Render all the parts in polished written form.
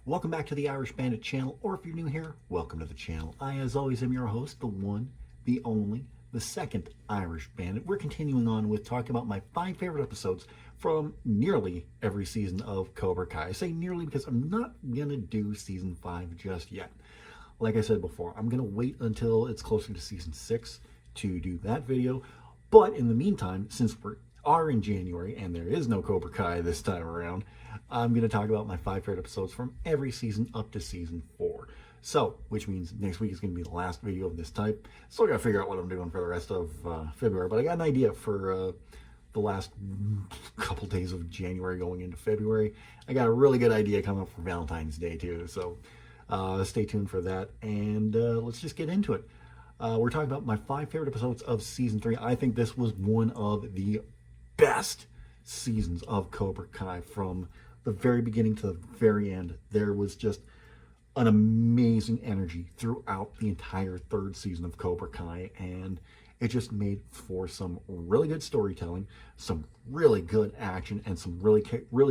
Welcome back to the Irish Bandit channel, or if you're new here, welcome to the channel. I, as always, am your host, the one, the only, the second Irish Bandit. We're continuing on with talking about my 5 favorite episodes from nearly every season of Cobra Kai. I say nearly because I'm not going to do season 5 just yet. Like I said before, I'm going to wait until it's closer to season 6 to do that video. But in the meantime, since we are in January and there is no Cobra Kai this time around, I'm going to talk about my 5 favorite episodes from every season up to season 4. So, which means next week is going to be the last video of this type. Still got to figure out what I'm doing for the rest of February, but I got an idea for the last couple days of January going into February. I got a really good idea coming up for Valentine's Day too, so stay tuned for that, and let's just get into it. We're talking about my 5 favorite episodes of season 3. I think this was one of the best seasons of Cobra Kai. From the very beginning to the very end, there was just an amazing energy throughout the entire 3rd season of Cobra Kai, and it just made for some really good storytelling, some really good action, and some really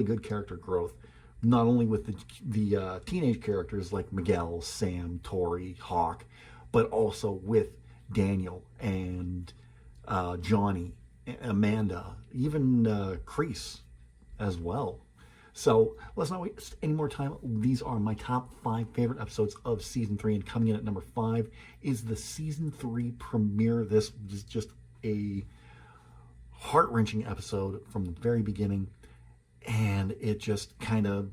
good character growth. Not only with the teenage characters like Miguel, Sam, Tori, Hawk, but also with Daniel and Johnny, Amanda, even Kreese as well. So let's not waste any more time. These are my top 5 favorite episodes of season 3, and coming in at number 5 is the season 3 premiere. This was just a heart-wrenching episode from the very beginning, and it just kind of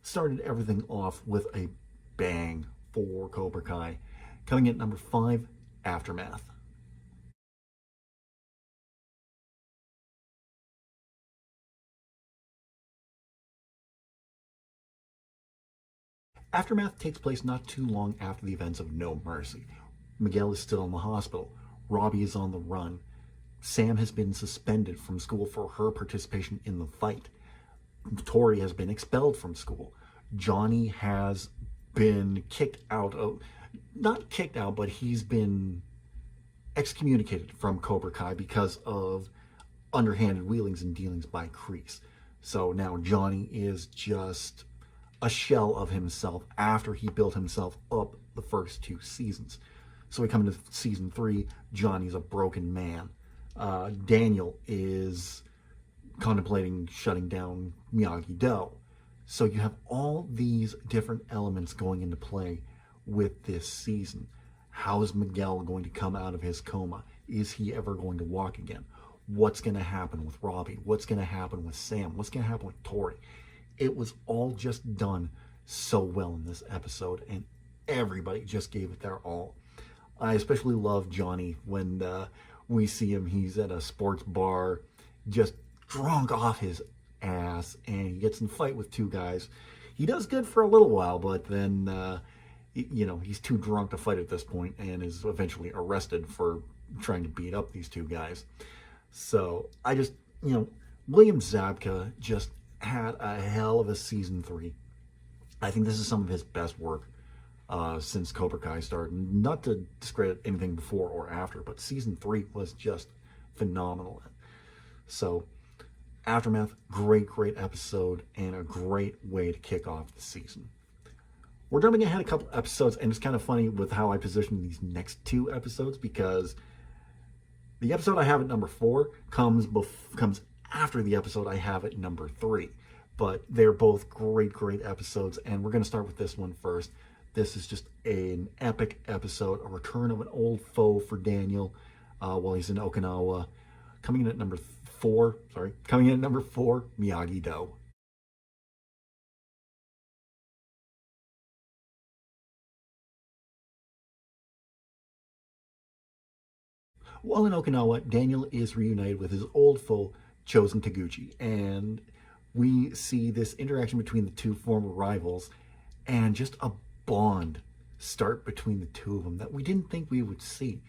started everything off with a bang for Cobra Kai. Coming in at number 5, Aftermath. Aftermath takes place not too long after the events of No Mercy. Miguel is still in the hospital. Robbie is on the run. Sam has been suspended from school for her participation in the fight. Tori has been expelled from school. Johnny has been not kicked out, but he's been excommunicated from Cobra Kai because of underhanded wheelings and dealings by Kreese. So now Johnny is just a shell of himself after he built himself up the first 2 seasons. So we come into season 3, Johnny's a broken man. Daniel is contemplating shutting down Miyagi-Do. So you have all these different elements going into play with this season. How is Miguel going to come out of his coma? Is he ever going to walk again? What's going to happen with Robbie? What's going to happen with Sam? What's going to happen with Tori? It was all just done so well in this episode, and everybody just gave it their all. I especially love Johnny when we see him. He's at a sports bar, just drunk off his ass, and he gets in a fight with 2 guys. He does good for a little while, but then, he's too drunk to fight at this point and is eventually arrested for trying to beat up these 2 guys. So William Zabka just had a hell of a season 3. I think this is some of his best work since Cobra Kai started. Not to discredit anything before or after, but season 3 was just phenomenal. So Aftermath, great episode, and a great way to kick off the season. We're jumping ahead a couple episodes, and it's kind of funny with how I position these next 2 episodes, because the episode I have at number 4 comes after the episode I have at number 3. But they're both great episodes, and we're going to start with this one first. This is just an epic episode, a return of an old foe for Daniel while he's in Okinawa. Coming in at number 4, Miyagi-Do. While in Okinawa, Daniel is reunited with his old foe, Chosen Taguchi, and we see this interaction between the 2 former rivals, and just a bond start between the 2 of them that we didn't think we would see.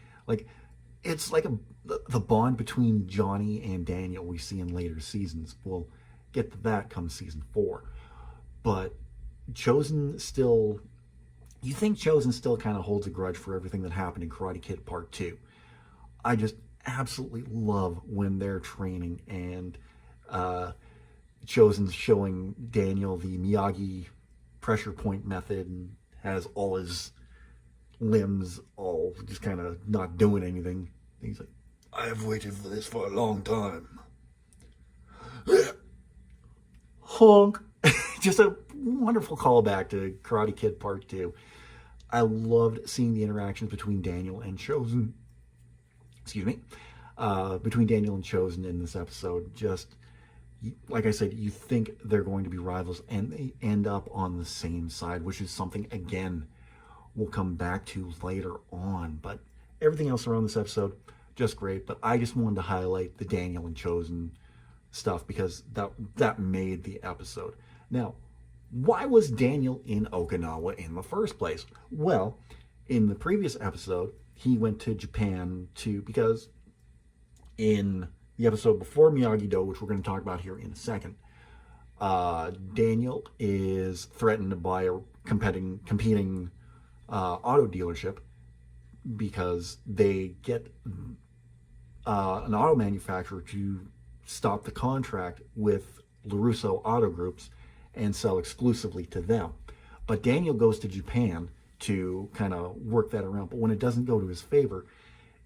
It's like the bond between Johnny and Daniel we see in later seasons. We'll get to that come season 4. But Chosen still kind of holds a grudge for everything that happened in Karate Kid Part 2. I just absolutely love when they're training, and Chosen's showing Daniel the Miyagi pressure point method and has all his limbs all just kind of not doing anything. And he's like, I've waited for this for a long time. Honk. Just a wonderful callback to Karate Kid Part 2. I loved seeing the interactions between Daniel and Chosen. Excuse me. Between Daniel and Chosen in this episode. Just, like I said, you think they're going to be rivals and they end up on the same side, which is something, again, we'll come back to later on. But everything else around this episode, just great. But I just wanted to highlight the Daniel and Chosen stuff because that made the episode. Now, why was Daniel in Okinawa in the first place? Well, in the previous episode, he went to Japan because in the episode before Miyagi-Do, which we're going to talk about here in a second, Daniel is threatened by a competing auto dealership because they get an auto manufacturer to stop the contract with LaRusso Auto Groups and sell exclusively to them. But Daniel goes to Japan to kind of work that around. But when it doesn't go to his favor,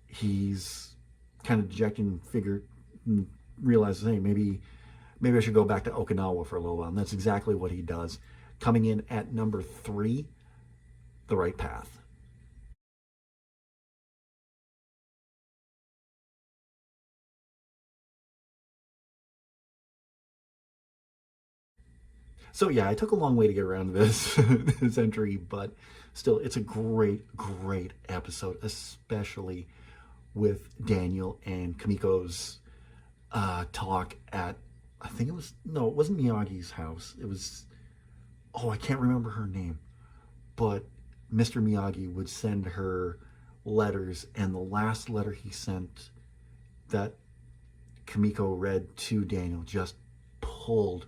he's kind of dejected and realizes, hey, maybe I should go back to Okinawa for a little while. And that's exactly what he does. Coming in at number 3, The Right Path. So yeah, I took a long way to get around to this this entry, but still, it's a great episode, especially with Daniel and Kamiko's talk at, I think it wasn't Miyagi's house. It was, I can't remember her name, but Mr. Miyagi would send her letters, and the last letter he sent that Kamiko read to Daniel just pulled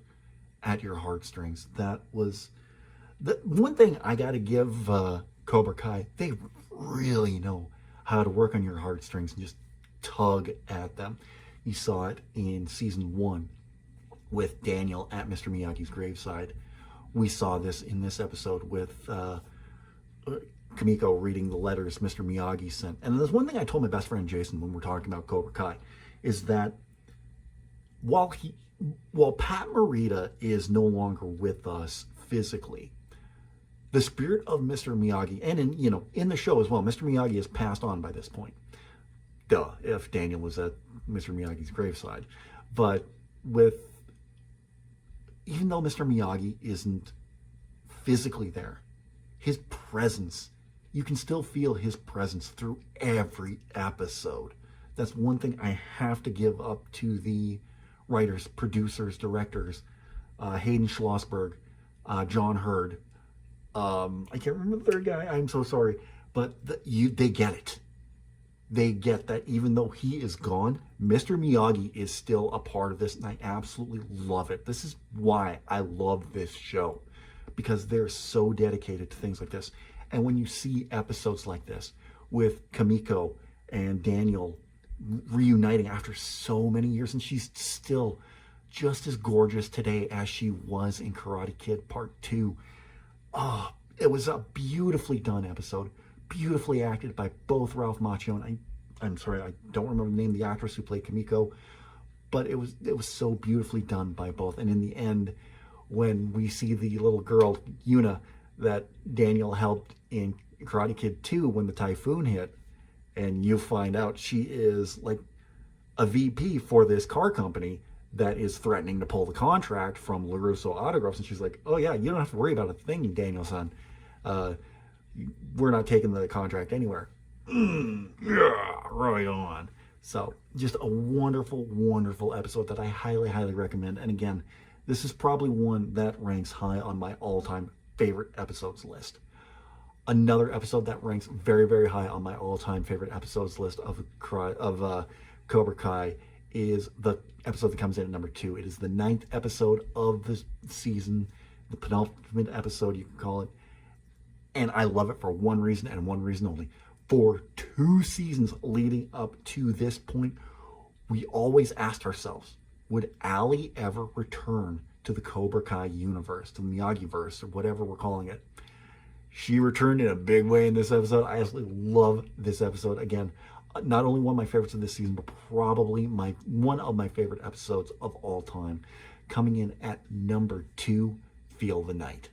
at your heartstrings. That was the one thing I got to give Cobra Kai. They really know how to work on your heartstrings and just tug at them. You saw it in season 1 with Daniel at Mr. Miyagi's graveside. We saw this in this episode with Kamiko reading the letters Mr. Miyagi sent. And there's one thing I told my best friend Jason when we're talking about Cobra Kai, is that while Pat Morita is no longer with us physically, the spirit of Mr. Miyagi, and in the show as well, Mr. Miyagi has passed on by this point. Duh, if Daniel was at Mr. Miyagi's graveside. But even though Mr. Miyagi isn't physically there, his presence, you can still feel his presence through every episode. That's one thing I have to give up to the writers, producers, directors, Hayden Schlossberg, John Hurd. I can't remember the third guy. I'm so sorry. But they get it. They get that even though he is gone, Mr. Miyagi is still a part of this, and I absolutely love it. This is why I love this show, because they're so dedicated to things like this. And when you see episodes like this with Kamiko and Daniel reuniting after so many years, and she's still just as gorgeous today as she was in Karate Kid Part 2. It was a beautifully done episode, beautifully acted by both Ralph Macchio and I'm sorry, I don't remember the name of the actress who played Kamiko, but it was so beautifully done by both. And in the end, when we see the little girl, Yuna, that Daniel helped in Karate Kid 2 when the typhoon hit, and you find out she is like a VP for this car company that is threatening to pull the contract from LaRusso Autographs, and she's like, oh yeah, you don't have to worry about a thing, Daniel-san. We're not taking the contract anywhere. Yeah, right on. So just a wonderful episode that I highly recommend. And again, this is probably one that ranks high on my all-time favorite episodes list. Another episode that ranks very high on my all-time favorite episodes list of Cobra Kai is the episode that comes in at number 2. It is the 9th episode of the season, the penultimate episode, you can call it. And I love it for one reason and one reason only. For 2 seasons leading up to this point, we always asked ourselves, would Allie ever return to the Cobra Kai universe, to the Miyagi-verse, or whatever we're calling it? She returned in a big way in this episode. I absolutely love this episode. Again, not only one of my favorites of this season, but probably one of my favorite episodes of all time. Coming in at number 2, Feel the Night.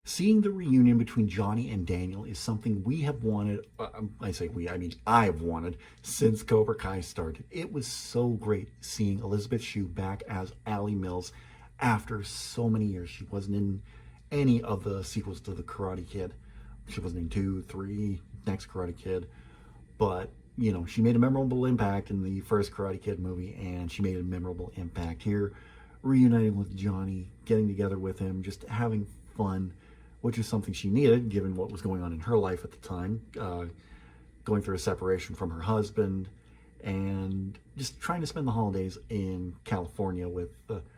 Seeing the reunion between Johnny and Daniel is something we have wanted, I say we, I mean I've wanted, since Cobra Kai started. It was so great seeing Elizabeth Shue back as Allie Mills after so many years. She wasn't in any of the sequels to The Karate Kid. She wasn't in 2, 3, next Karate Kid. But, you know, she made a memorable impact in the first Karate Kid movie, and she made a memorable impact here, reuniting with Johnny, getting together with him, just having fun, which is something she needed given what was going on in her life at the time, going through a separation from her husband, and just trying to spend the holidays in California with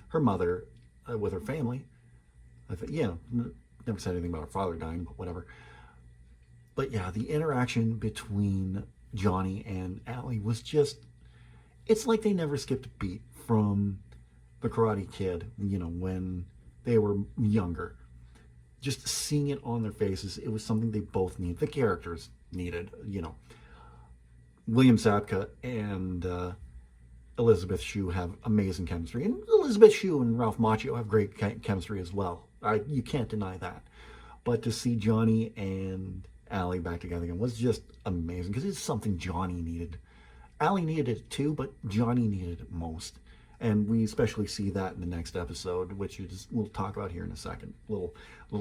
her mother, with her family. Never said anything about her father dying, but whatever. But yeah, the interaction between Johnny and Allie was just, it's like they never skipped a beat from the Karate Kid, you know, when they were younger. Just seeing it on their faces, it was something they both needed. The characters needed, you know. William Sapka and Elizabeth Shue have amazing chemistry. And Elizabeth Shue and Ralph Macchio have great chemistry as well. You can't deny that. But to see Johnny and Allie back together again was just amazing, because it's something Johnny needed. Allie needed it too, but Johnny needed it most. And we especially see that in the next episode, which we'll talk about here in a second. Little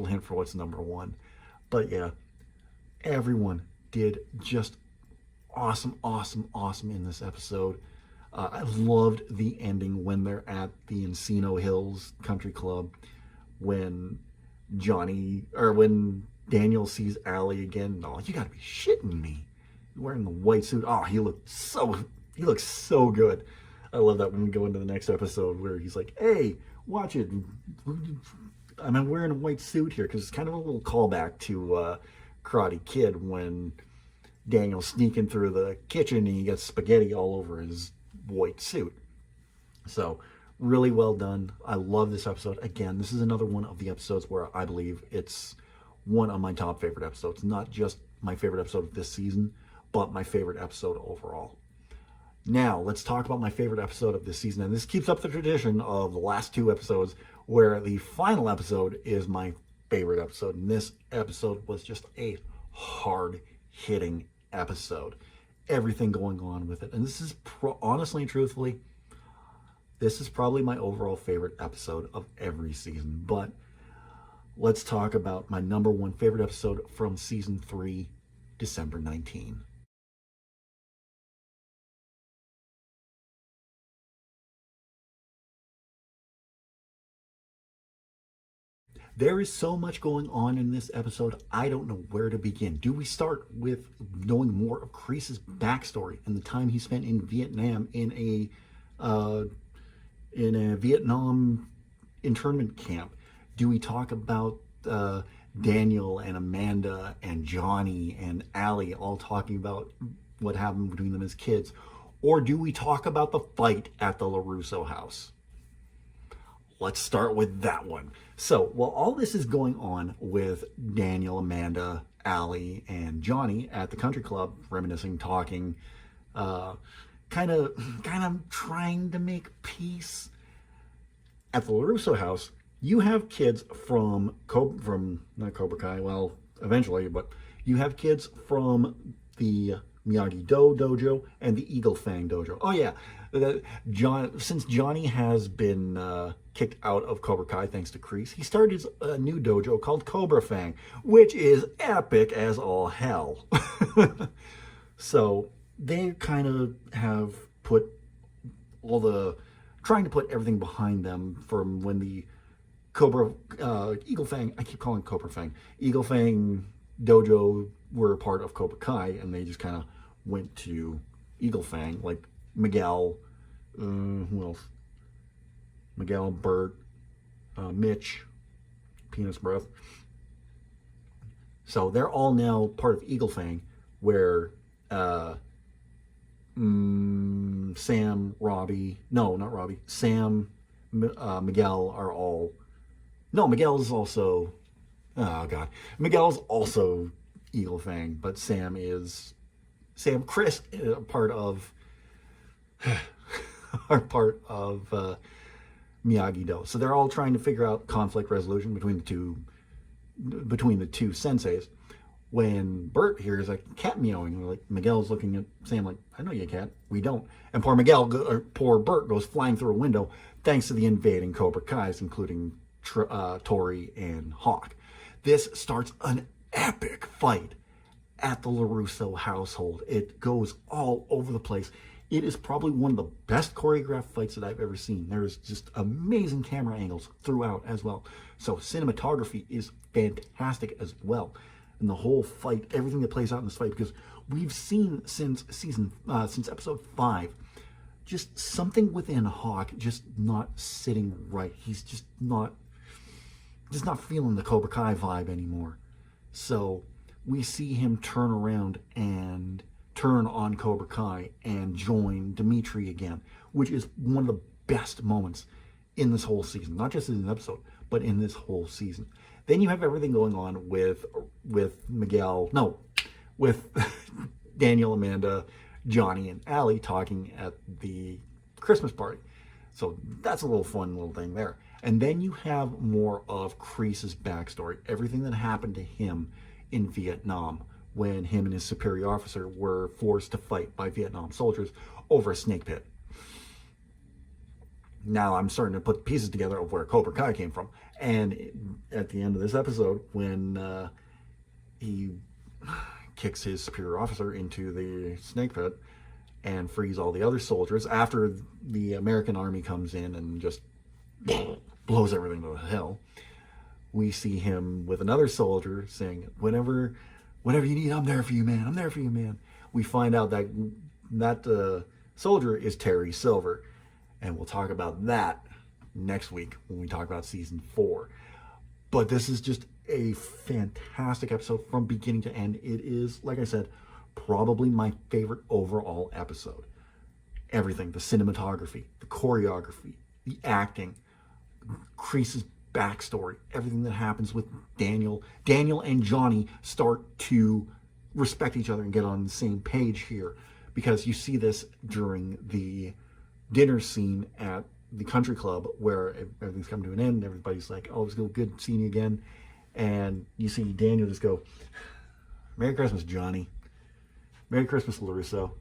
hint for what's number 1. But yeah, everyone did just awesome in this episode. I loved the ending when they're at the Encino Hills Country Club, when when Daniel sees Allie again. Oh, you gotta be shitting me. Wearing the white suit. Oh, he looks so good. I love that when we go into the next episode where he's like, hey, watch it. I'm wearing a white suit here, because it's kind of a little callback to Karate Kid, when Daniel's sneaking through the kitchen and he gets spaghetti all over his white suit. So really well done. I love this episode. Again, this is another one of the episodes where I believe it's one of my top favorite episodes. Not just my favorite episode of this season, but my favorite episode overall. Now, let's talk about my favorite episode of this season. And this keeps up the tradition of the last 2 episodes, where the final episode is my favorite episode. And this episode was just a hard-hitting episode. Everything going on with it. And this is, honestly and truthfully, this is probably my overall favorite episode of every season. But let's talk about my number 1 favorite episode from season 3, December 19. There is so much going on in this episode, I don't know where to begin. Do we start with knowing more of Kreese's backstory and the time he spent in Vietnam in a Vietnam internment camp? Do we talk about Daniel and Amanda and Johnny and Allie all talking about what happened between them as kids? Or do we talk about the fight at the LaRusso house? Let's start with that one. So, while all this is going on with Daniel, Amanda, Allie, and Johnny at the country club, reminiscing, talking, kind of trying to make peace, at the LaRusso house, you have kids from not Cobra Kai, well, eventually, but you have kids from the Miyagi-Do dojo and the Eagle Fang dojo. Oh yeah, since Johnny has been kicked out of Cobra Kai thanks to Kreese, he started a new dojo called Cobra Fang, which is epic as all hell. So they kind of have trying to put everything behind them from when the Eagle Fang, I keep calling it Cobra Fang, Eagle Fang dojo were a part of Cobra Kai, and they just kind of went to Eagle Fang, like Miguel, who else? Miguel, Bert, Mitch, Penis Breath. So they're all now part of Eagle Fang, where Sam, Robbie, no, not Robbie, Sam, Miguel are all. No, Miguel is also. Oh God, Miguel's also Eagle Fang, but Chris, part of are part of Miyagi-Do. So they're all trying to figure out conflict resolution between the two senseis. When Bert hears a cat meowing, like Miguel's looking at Sam like, "I know you cat, we don't." And poor Bert goes flying through a window thanks to the invading Cobra Kais, including Tori and Hawk. This starts an epic fight at the LaRusso household. It goes all over the place. It is probably one of the best choreographed fights that I've ever seen. There's just amazing camera angles throughout as well. So cinematography is fantastic as well. And the whole fight, everything that plays out in this fight, because we've seen since episode 5, just something within Hawk just not sitting right. He's just not feeling the Cobra Kai vibe anymore. So we see him turn around and turn on Cobra Kai and join Dimitri again, which is one of the best moments in this whole season. Not just in an episode, but in this whole season. Then you have everything going on with Daniel, Amanda, Johnny, and Allie talking at the Christmas party. So that's a little fun little thing there. And then you have more of Kreese's backstory, everything that happened to him in Vietnam when him and his superior officer were forced to fight by Vietnam soldiers over a snake pit. Now I'm starting to put the pieces together of where Cobra Kai came from. And at the end of this episode, when he kicks his superior officer into the snake pit and frees all the other soldiers, after the American army comes in and just blows everything to hell, we see him with another soldier saying, whenever you need, I'm there for you, man. I'm there for you, man. We find out that soldier is Terry Silver. And we'll talk about that next week when we talk about season 4. But this is just a fantastic episode from beginning to end. It is, like I said, probably my favorite overall episode. Everything, the cinematography, the choreography, the acting, Kreese's backstory, everything that happens with Daniel. Daniel and Johnny start to respect each other and get on the same page here, because you see this during the dinner scene at the country club where everything's come to an end. Everybody's like, "Oh, it's good seeing you again." And you see Daniel just go, "Merry Christmas, Johnny. Merry Christmas, LaRusso."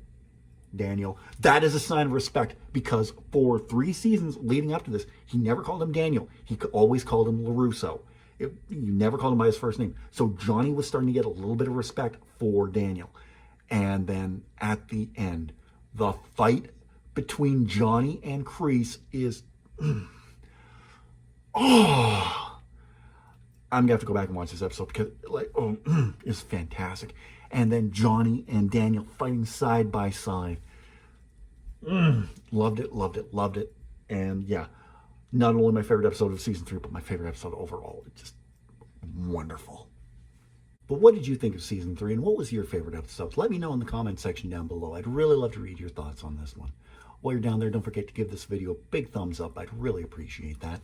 Daniel. That is a sign of respect, because for 3 seasons leading up to this, he never called him Daniel. He always called him LaRusso. You never called him by his first name. So Johnny was starting to get a little bit of respect for Daniel. And then at the end, the fight between Johnny and Kreese is, I'm gonna have to go back and watch this episode because it's fantastic. And then Johnny and Daniel fighting side by side. Loved it. And yeah, not only my favorite episode of season 3, but my favorite episode overall. It's just wonderful. But what did you think of season 3, and what was your favorite episode? Let me know in the comment section down below. I'd really love to read your thoughts on this one. While you're down there, don't forget to give this video a big thumbs up. I'd really appreciate that.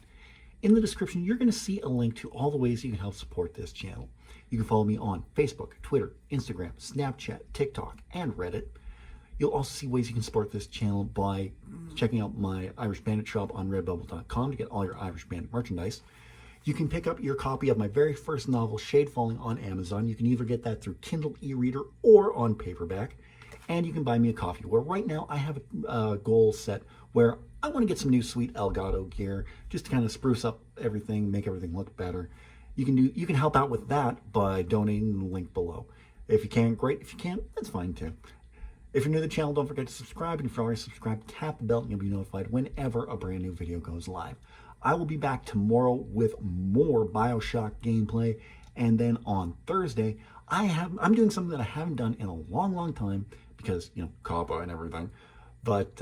In the description, you're going to see a link to all the ways you can help support this channel. You can follow me on Facebook, Twitter, Instagram, Snapchat, TikTok, and Reddit. You'll also see ways you can support this channel by checking out my Irish Bandit shop on redbubble.com to get all your Irish Bandit merchandise. You can pick up your copy of my very first novel, Shade Falling, on Amazon. You can either get that through Kindle e-reader or on paperback. And you can buy me a coffee, where right now I have a goal set where I want to get some new sweet Elgato gear just to kind of spruce up everything, make everything look better. You can help out with that by donating the link below. If you can, great. If you can't, that's fine too. If you're new to the channel, don't forget to subscribe. And if you're already subscribed, tap the bell and you'll be notified whenever a brand new video goes live. I will be back tomorrow with more BioShock gameplay. And then on Thursday, I'm doing something that I haven't done in a long time because, COPPA and everything. But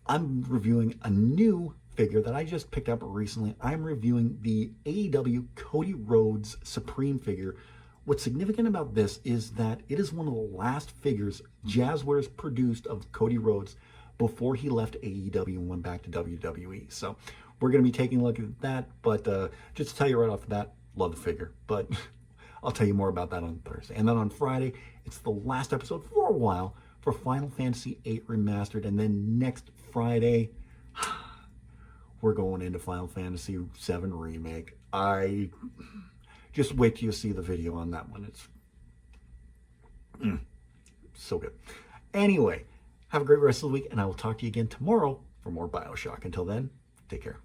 I'm reviewing a new figure that I just picked up recently. I'm reviewing the AEW Cody Rhodes Supreme figure What's significant about this is that it is one of the last figures Jazzwares produced of Cody Rhodes before he left AEW and went back to WWE. So we're going to be taking a look at that, but just to tell you right off the bat, love the figure, but I'll tell you more about that on Thursday. And then on Friday, it's the last episode for a while for Final Fantasy VIII Remastered, and then next Friday, we're going into Final Fantasy VII Remake. I just wait till you see the video on that one. It's so good. Anyway, have a great rest of the week, and I will talk to you again tomorrow for more BioShock. Until then, take care.